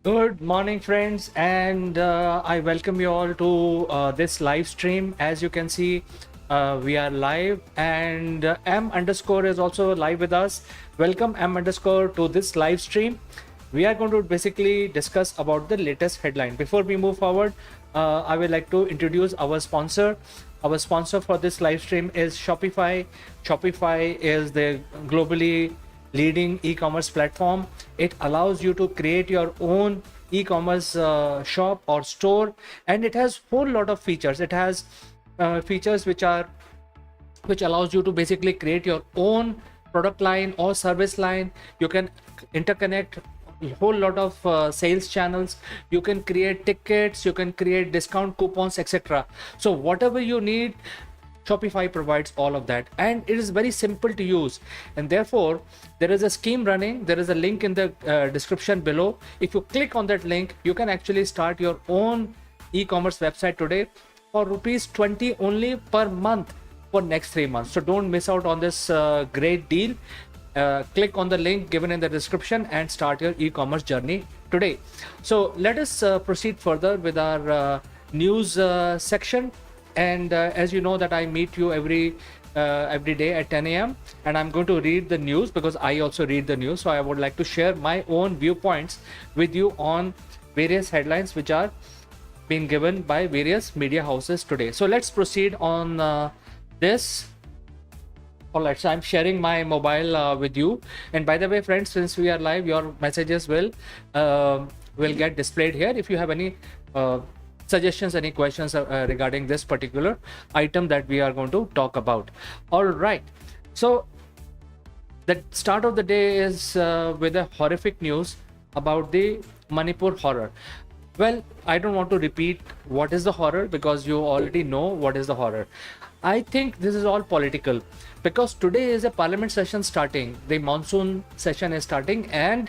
Good morning, friends, and I welcome you all to this live stream. As you can see, we are live, and M underscore is also live with us. Welcome, M underscore, to this live stream. We are going to basically discuss about the latest headline. Before we move forward, I would like to introduce our sponsor. Our sponsor for this live stream is Shopify. Shopify is the globally leading e-commerce platform. It allows you to create your own e-commerce shop or store, and it has whole lot of features. It has features which allows you to basically create your own product line or service line. You can interconnect a whole lot of sales channels. You can create tickets, you can create discount coupons, etc. So whatever you need, Shopify provides all of that, and it is very simple to use. And therefore, there is a scheme running. There is a link in the description below. If you click on that link, you can actually start your own e-commerce website today for rupees 20 only per month for next 3 months. So don't miss out on this great deal. Click on the link given in the description and start your e-commerce journey today. So let us proceed further with our news section. And as you know that I meet you every day at 10 a.m. and I'm going to read the news because I also read the news. So I would like to share my own viewpoints with you on various headlines which are being given by various media houses today. So let's proceed on this. All right, so I'm sharing my mobile with you. And by the way, friends, since we are live, your messages will get displayed here. If you have any suggestions, any questions regarding this particular item that we are going to talk about. All right, so the start of the day is with a horrific news about the Manipur horror. Well, I don't want to repeat what is the horror because you already know what is the horror. I think this is all political because today is a parliament session starting. The monsoon session is starting, and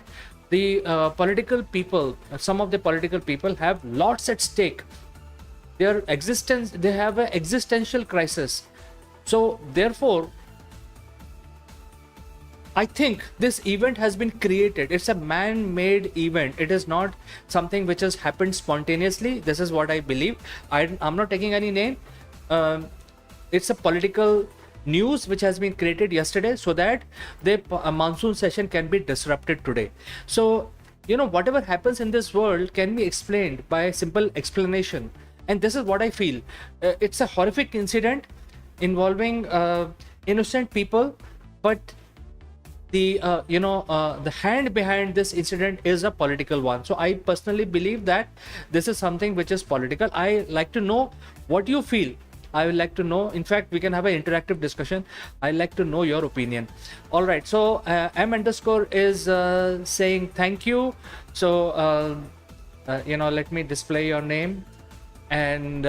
the political people, some of the political people have lots at stake. Their existence, they have an existential crisis. So therefore, I think this event has been created. It's a man-made event. It is not something which has happened spontaneously. This is what I believe. I'm not taking any name. It's a political news which has been created yesterday so that the monsoon session can be disrupted today. So, whatever happens in this world can be explained by a simple explanation. And this is what I feel. It's a horrific incident involving innocent people, but the hand behind this incident is a political one. So I personally believe that this is something which is political. I like to know what you feel. I would like to know. In fact, we can have an interactive discussion. I like to know your opinion. All right. So M underscore is saying thank you. So let me display your name and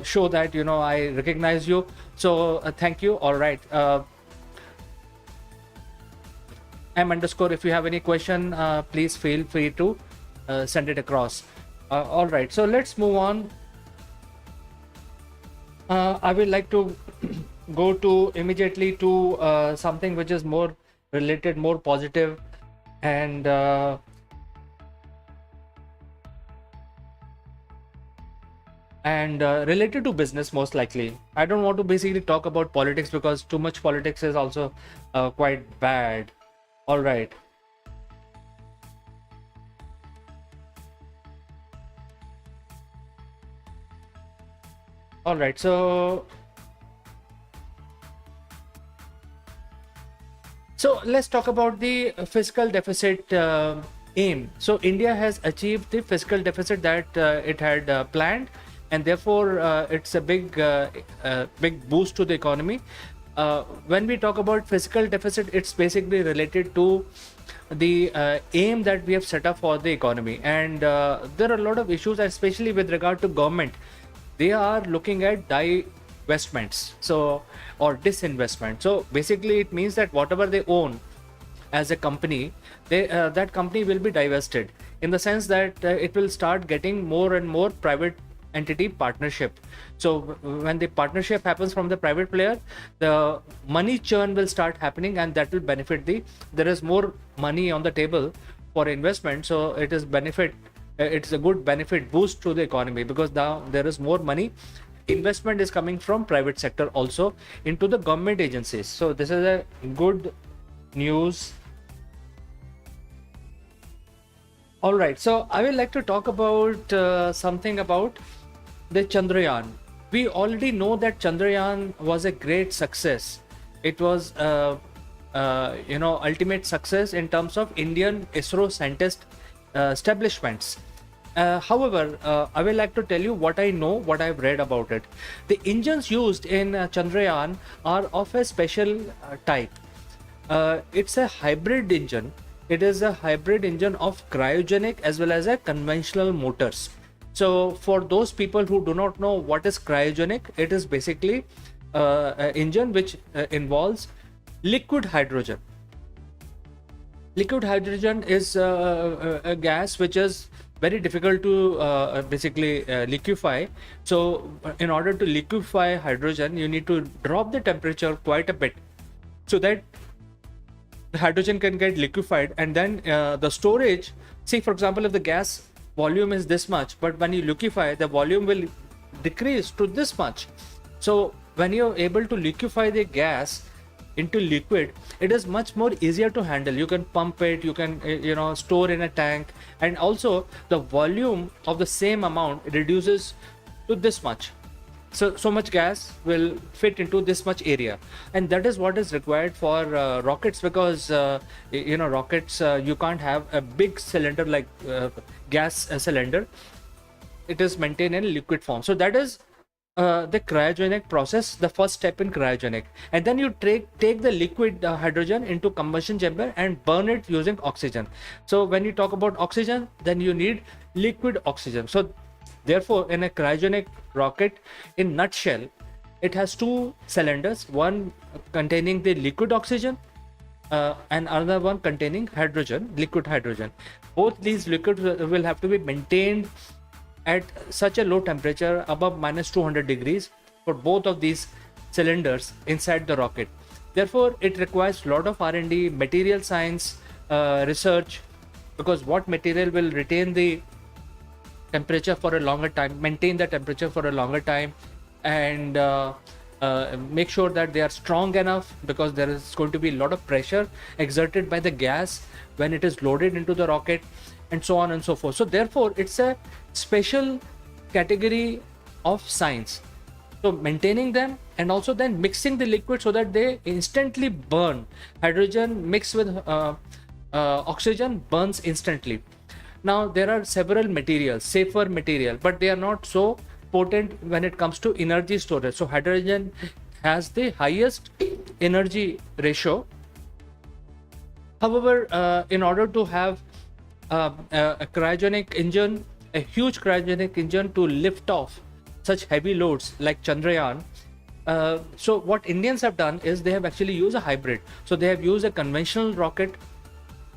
show that I recognize you. So thank you. All right. M underscore, if you have any question, please feel free to send it across. All right, so let's move on. I would like to go to immediately to something which is more related, more positive, and related to business most likely. I don't want to basically talk about politics because too much politics is also quite bad. All right. All right. So let's talk about the fiscal deficit aim. So India has achieved the fiscal deficit that it had planned, and therefore it's a big boost to the economy. When we talk about fiscal deficit, it's basically related to the aim that we have set up for the economy. And there are a lot of issues, especially with regard to government. They are looking at divestments, or disinvestment. So basically, it means that whatever they own as a company, that company will be divested, in the sense that it will start getting more and more private entity partnership. So when the partnership happens from the private player, the money churn will start happening, and that will benefit there is more money on the table for investment, so it is benefit it's a good benefit boost to the economy, because now there is more money. Investment is coming from private sector also into the government agencies. So this is a good news. All right, so I would like to talk about something about the Chandrayaan. We already know that Chandrayaan was a great success. It was ultimate success in terms of Indian ISRO scientist establishments. However, I will like to tell you what I know, what I've read about it. The engines used in Chandrayaan are of a special type. It's a hybrid engine. It is a hybrid engine of cryogenic as well as a conventional motors. So for those people who do not know what is cryogenic, it is basically an engine which involves liquid hydrogen. Liquid hydrogen is a gas which is very difficult to basically liquefy. So in order to liquefy hydrogen, you need to drop the temperature quite a bit so that the hydrogen can get liquefied, and then the storage. See, for example, if the gas volume is this much, but when you liquefy, the volume will decrease to this much. So when you're able to liquefy the gas into liquid, it is much more easier to handle. You can pump it, you can store in a tank, and also the volume of the same amount reduces to this much. So much gas will fit into this much area, and that is what is required for rockets, because rockets, you can't have a big cylinder like gas cylinder. It is maintained in liquid form. So that is the cryogenic process, the first step in cryogenic. And then you take the liquid hydrogen into combustion chamber and burn it using oxygen. So when you talk about oxygen, then you need liquid oxygen. So therefore, in a cryogenic rocket, in nutshell, it has two cylinders, one containing the liquid oxygen and another one containing hydrogen, liquid hydrogen. Both these liquids will have to be maintained at such a low temperature, above minus 200 degrees, for both of these cylinders inside the rocket. Therefore, it requires a lot of R&D, material science, research, because what material will retain the temperature for a longer time, maintain the temperature for a longer time, and make sure that they are strong enough, because there is going to be a lot of pressure exerted by the gas when it is loaded into the rocket, and so on and so forth. So therefore, it's a special category of science. So maintaining them and also then mixing the liquid so that they instantly burn. Hydrogen mixed with oxygen burns instantly. Now there are several materials, safer material, but they are not so potent when it comes to energy storage. So hydrogen has the highest energy ratio. However, in order to have a cryogenic engine, a huge cryogenic engine to lift off such heavy loads like Chandrayaan, so what Indians have done is they have actually used a hybrid. So they have used a conventional rocket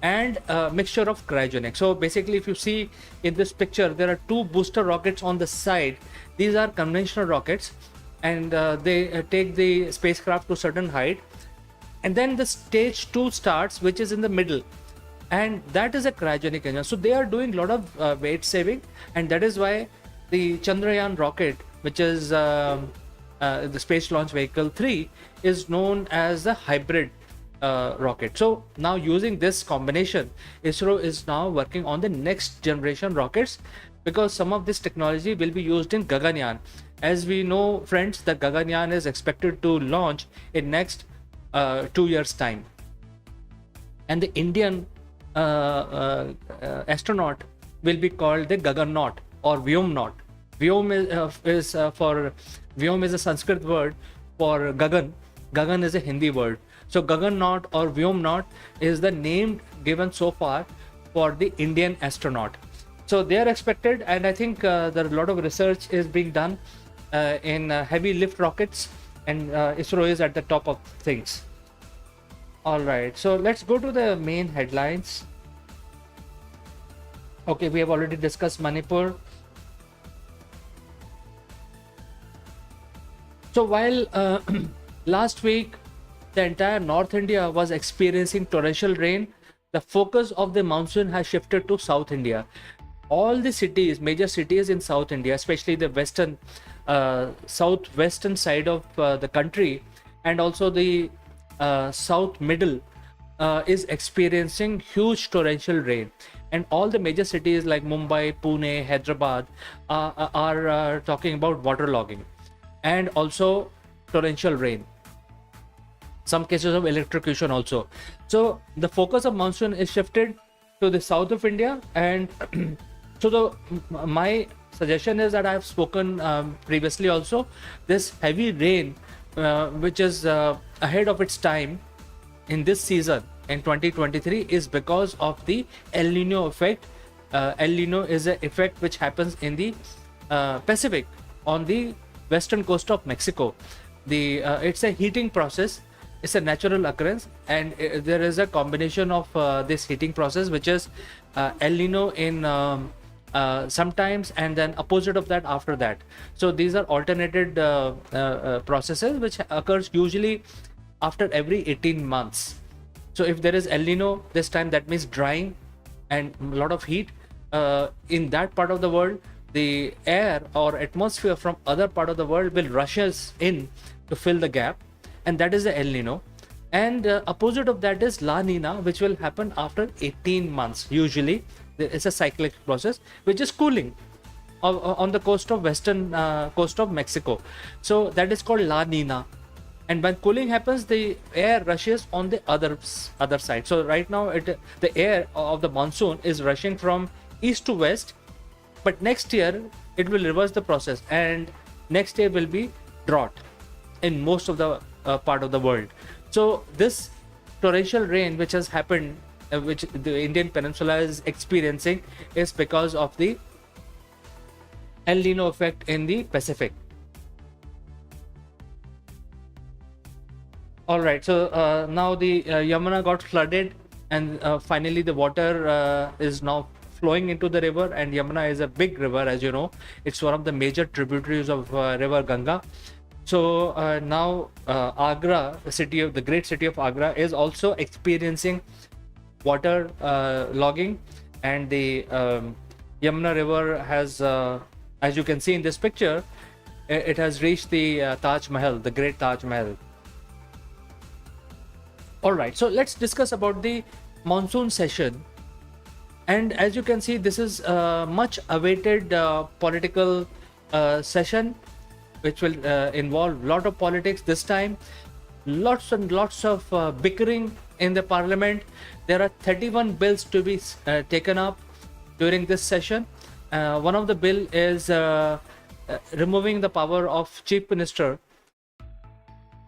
and a mixture of cryogenic. So basically, if you see in this picture, there are two booster rockets on the side. These are conventional rockets, and they take the spacecraft to a certain height, and then the stage 2 starts, which is in the middle, and that is a cryogenic engine. So they are doing a lot of weight saving, and that is why the Chandrayaan rocket, which is the Space Launch Vehicle 3, is known as the hybrid rocket. So now, using this combination, ISRO is now working on the next generation rockets, because some of this technology will be used in Gaganyaan. As we know, friends, that Gaganyaan is expected to launch in next 2 years time, and the Indian astronaut will be called the Gagannaut or Vyomnaut. Vyom is a Sanskrit word for Gagan. Gagan is a Hindi word. So Gagannaut or Vyomnaut is the name given so far for the Indian astronaut. So they are expected, and I think there are a lot of research is being done in heavy lift rockets, and ISRO is at the top of things. All right, so let's go to the main headlines. Okay, we have already discussed Manipur. So while last week the entire North India was experiencing torrential rain, the focus of the monsoon has shifted to South India. all the cities, major cities in South India, especially the western, southwestern side of the country, and also the south middle, is experiencing huge torrential rain. And all the major cities like Mumbai, Pune, Hyderabad are talking about waterlogging and also torrential rain, some cases of electrocution also. So the focus of monsoon is shifted to the south of India. And so my suggestion is that I have spoken previously also, this heavy rain which is ahead of its time in this season in 2023 is because of the El Nino effect. El Nino is an effect which happens in the Pacific on the western coast of Mexico. It's a heating process. It's a natural occurrence, and there is a combination of this heating process, which is El Nino in sometimes, and then opposite of that after that. So these are alternated processes which occurs usually after every 18 months. So if there is El Nino this time, that means drying and a lot of heat in that part of the world. The air or atmosphere from other part of the world will rushes in to fill the gap, and that is the El Nino. And opposite of that is La Nina, which will happen after 18 months usually. It's a cyclic process which is cooling on the coast of western coast of Mexico. So that is called La Nina. And when cooling happens, the air rushes on the other side. So right now the air of the monsoon is rushing from east to west, but next year it will reverse the process, and next year will be drought in most of the part of the world. So this torrential rain which has happened, which the Indian peninsula is experiencing, is because of the El Nino effect in the Pacific. All right, so now the Yamuna got flooded, and finally the water is now flowing into the river. And Yamuna is a big river, as you know. It's one of the major tributaries of river Ganga. So now Agra, the great city of Agra, is also experiencing water logging, and the Yamuna river has, as you can see in this picture, it has reached the Taj Mahal, the great Taj Mahal. All right, so let's discuss about the monsoon session. And as you can see, this is much awaited political session, which will involve a lot of politics this time. Lots and lots of bickering in the parliament. There are 31 bills to be taken up during this session. One of the bill is removing the power of Chief Minister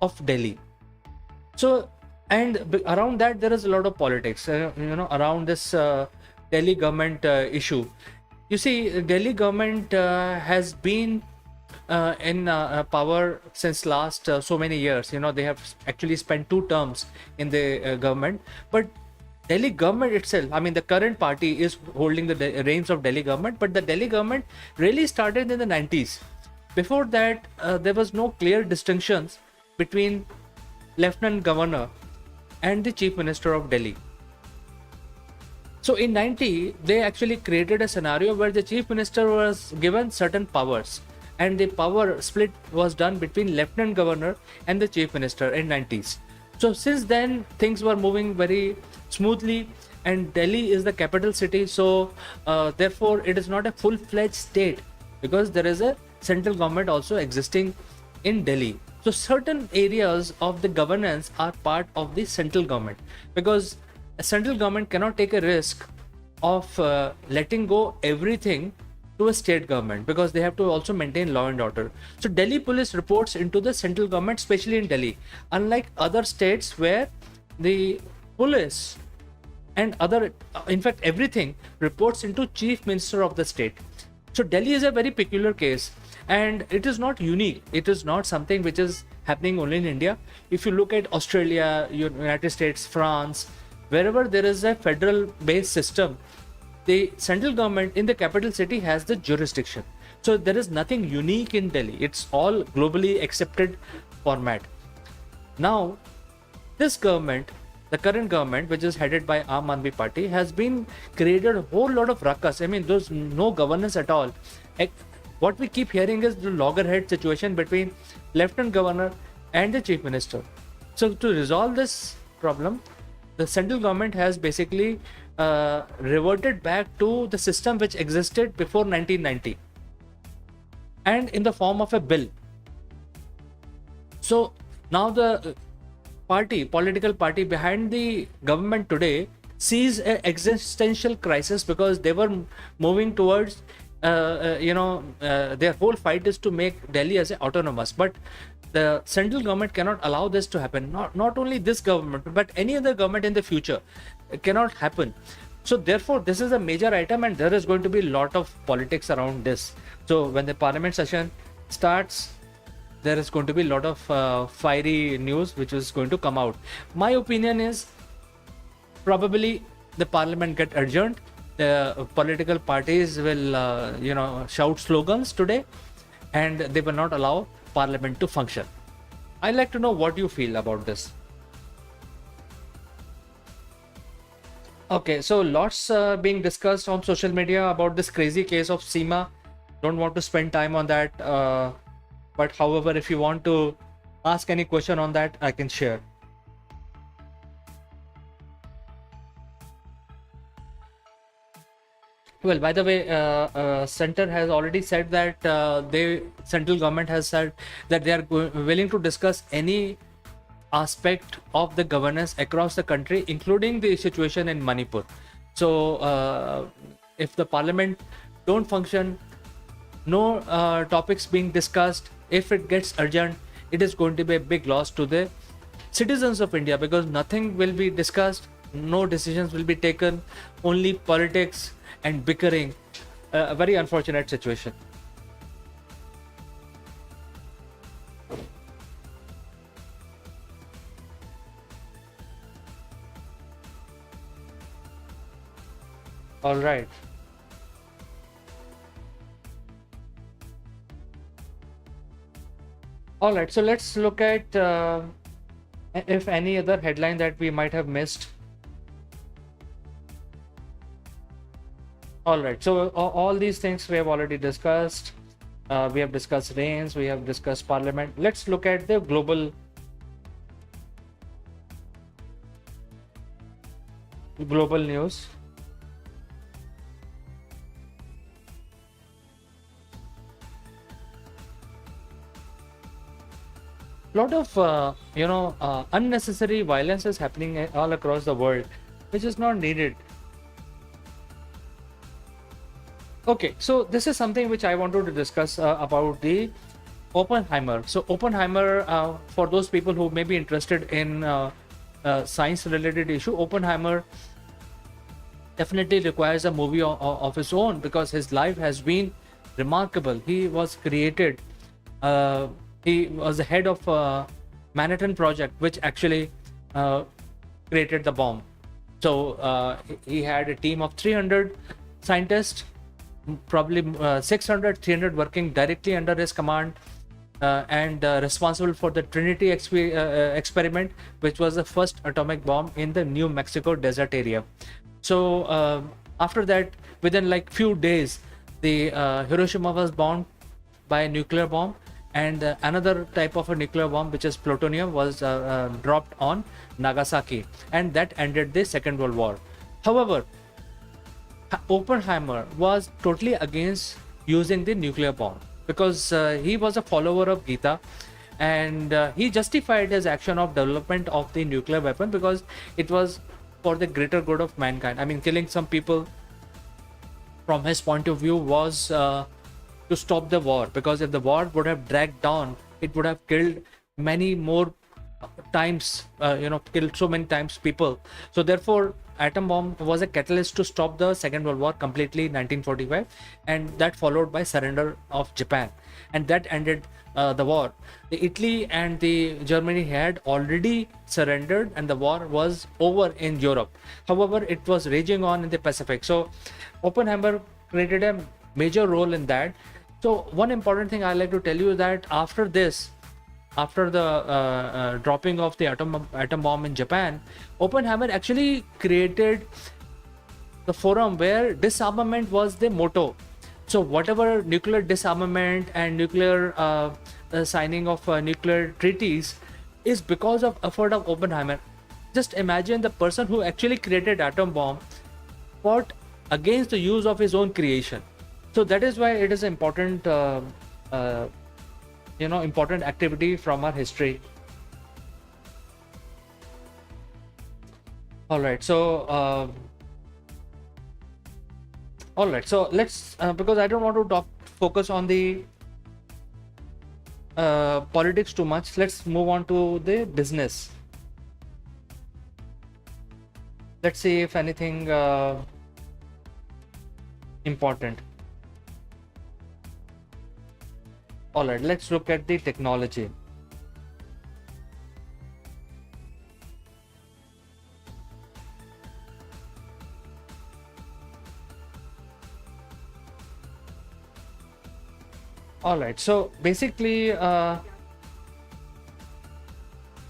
of Delhi. So, and around that there is a lot of politics, around this Delhi government issue. You see, Delhi government has been in power since last so many years. They have actually spent 2 terms in the government, but Delhi government itself, I mean the current party is holding the reins of Delhi government, but the Delhi government really started in the 90s. Before that there was no clear distinctions between Lieutenant Governor and the Chief Minister of Delhi. So in 90 they actually created a scenario where the Chief Minister was given certain powers, and the power split was done between Lieutenant Governor and the Chief Minister in 90s. So since then things were moving very smoothly, and Delhi is the capital city, so therefore it is not a full-fledged state, because there is a central government also existing in Delhi. So certain areas of the governance are part of the central government, because a central government cannot take a risk of letting go everything to a state government, because they have to also maintain law and order. So Delhi police reports into the central government, especially in Delhi, unlike other states where the police and other, in fact everything reports into Chief Minister of the state. So Delhi is a very peculiar case, and it is not unique. It is not something which is happening only in India. If you look at Australia, United States, France, wherever there is a federal based system, the central government in the capital city has the jurisdiction. So there is nothing unique in Delhi. It's all globally accepted format. Now, this government, the current government, which is headed by Aam Aadmi Party, has been created a whole lot of ruckus. I mean, there's no governance at all. What we keep hearing is the loggerhead situation between Lieutenant Governor and the Chief Minister. So to resolve this problem, the central government has basically reverted back to the system which existed before 1990, and in the form of a bill. So now the political party behind the government today sees an existential crisis, because they were moving towards their whole fight is to make Delhi as a autonomous, but the central government cannot allow this to happen. Not only this government, but any other government in the future, it cannot happen. So therefore, this is a major item, and there is going to be a lot of politics around this. So when the parliament session starts, there is going to be a lot of fiery news which is going to come out. My opinion is probably the parliament get adjourned. The political parties will shout slogans today, and they will not allow parliament to function. I'd like to know what you feel about this. Okay, so lots being discussed on social media about this crazy case of Seema. Don't want to spend time on that, but however, if you want to ask any question on that, I can share. Well, by the way, center has already said that central government has said that they are willing to discuss any aspect of the governance across the country, including the situation in Manipur. So if the parliament don't function, no topics being discussed, if it gets urgent, it is going to be a big loss to the citizens of India, because nothing will be discussed, no decisions will be taken, only politics and bickering. A very unfortunate situation. All right. All right. So let's look at if any other headline that we might have missed. All right. So all these things we have already discussed. We have discussed rains. We have discussed parliament. Let's look at the global news. Lot of unnecessary violence is happening all across the world, which is not needed. Okay, so this is something which I wanted to discuss about the Oppenheimer. So Oppenheimer, for those people who may be interested in science related issue, Oppenheimer definitely requires a movie of his own, because his life has been remarkable. He was created, he was the head of Manhattan Project, which actually created the bomb. So he had a team of 300 scientists, probably 300 working directly under his command, and responsible for the Trinity experiment, which was the first atomic bomb in the New Mexico desert area. So after that, within like few days, the Hiroshima was bombed by a nuclear bomb, and another type of a nuclear bomb, which is plutonium, was dropped on Nagasaki, and that ended the Second World War. However, Oppenheimer was totally against using the nuclear bomb, because he was a follower of Gita, and he justified his action of development of the nuclear weapon because it was for the greater good of mankind. I mean, killing some people from his point of view was to stop the war, because if the war would have dragged on, it would have killed many more times, killed so many times people. So therefore, atom bomb was a catalyst to stop the Second World War completely in 1945, and that followed by surrender of Japan, and that ended the war. The Italy and the Germany had already surrendered, and the war was over in Europe. However, it was raging on in the Pacific. So Oppenheimer created a major role in that. So one important thing I like to tell you is that after this, after the dropping of the atom bomb in Japan, Oppenheimer actually created the forum where disarmament was the motto. So whatever nuclear disarmament and nuclear signing of nuclear treaties is because of effort of Oppenheimer. Just imagine the person who actually created atom bomb fought against the use of his own creation. So that is why it is important, important activity from our history. All right, so let's because I don't want to focus on the politics too much. Let's move on to the business. Let's see if anything important. All right, let's look at the technology. All right, so basically,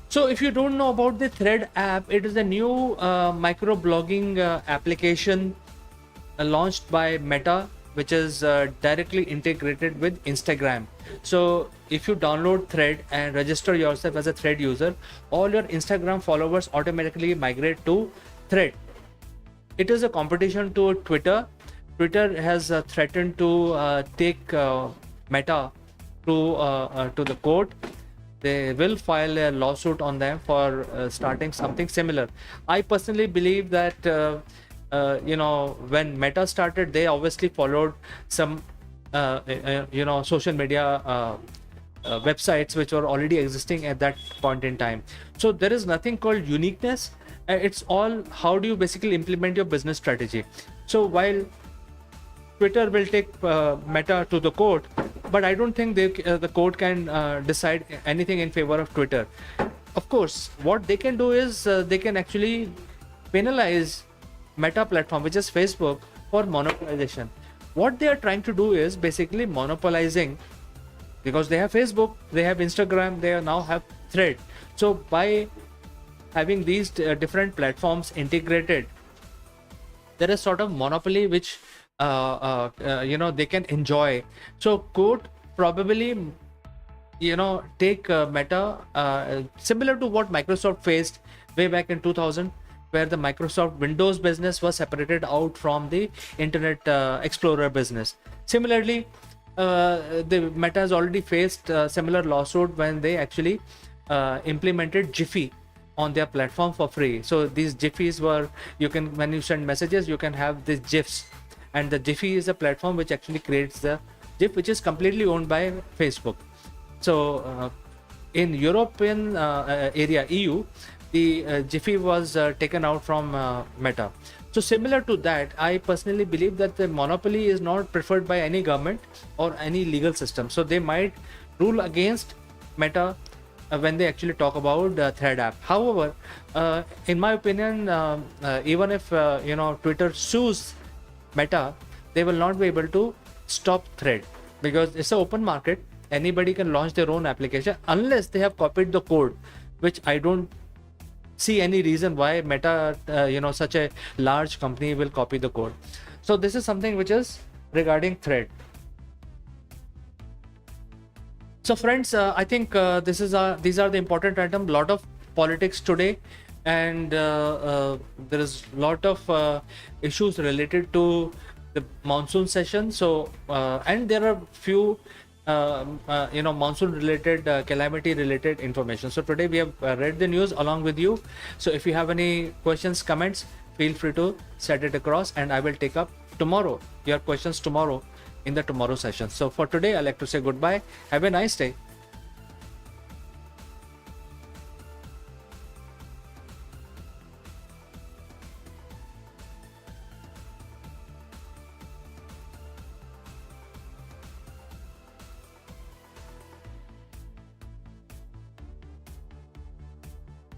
so if you don't know about the Thread app, it is a new micro-blogging application launched by Meta, which is directly integrated with Instagram. So if you download Thread and register yourself as a Thread user, all your Instagram followers automatically migrate to Thread. It is a competition to Twitter. Twitter has threatened to take Meta to the court. They will file a lawsuit on them for starting something similar. I personally believe that when Meta started, they obviously followed some social media websites which were already existing at that point in time. So there is nothing called uniqueness. It's all how do you basically implement your business strategy. So while Twitter will take Meta to the court, but I don't think the court can decide anything in favor of Twitter. Of course, what they can do is they can actually penalize Meta platform, which is Facebook, for monopolization. What they are trying to do is basically monopolizing, because they have Facebook, they have Instagram, they now have Thread. So by having these different platforms integrated, there is sort of monopoly which they can enjoy. So court probably take Meta similar to what Microsoft faced way back in 2000, where the Microsoft Windows business was separated out from the Internet Explorer business. Similarly, the Meta has already faced a similar lawsuit when they actually implemented Jiffy on their platform for free. So these Jiffys were, when you send messages, you can have these GIFs, and the Jiffy is a platform which actually creates the GIF, which is completely owned by Facebook. So in European area, EU, the Jiffy was taken out from Meta. So similar to that, I personally believe that the monopoly is not preferred by any government or any legal system. So they might rule against Meta when they actually talk about the Thread app. However, in my opinion, even if Twitter sues Meta, they will not be able to stop Thread, because it's an open market. Anybody can launch their own application unless they have copied the code, which I don't see any reason why Meta, such a large company, will copy the code. So this is something which is regarding Thread. So friends, I think these are the important items. Lot of politics today, and there is lot of issues related to the monsoon session. So and there are few monsoon related calamity related information. So today we have read the news along with you. So if you have any questions, comments, feel free to set it across, and I will take up tomorrow your questions tomorrow in the tomorrow session. So for today, I like to say goodbye. Have a nice day.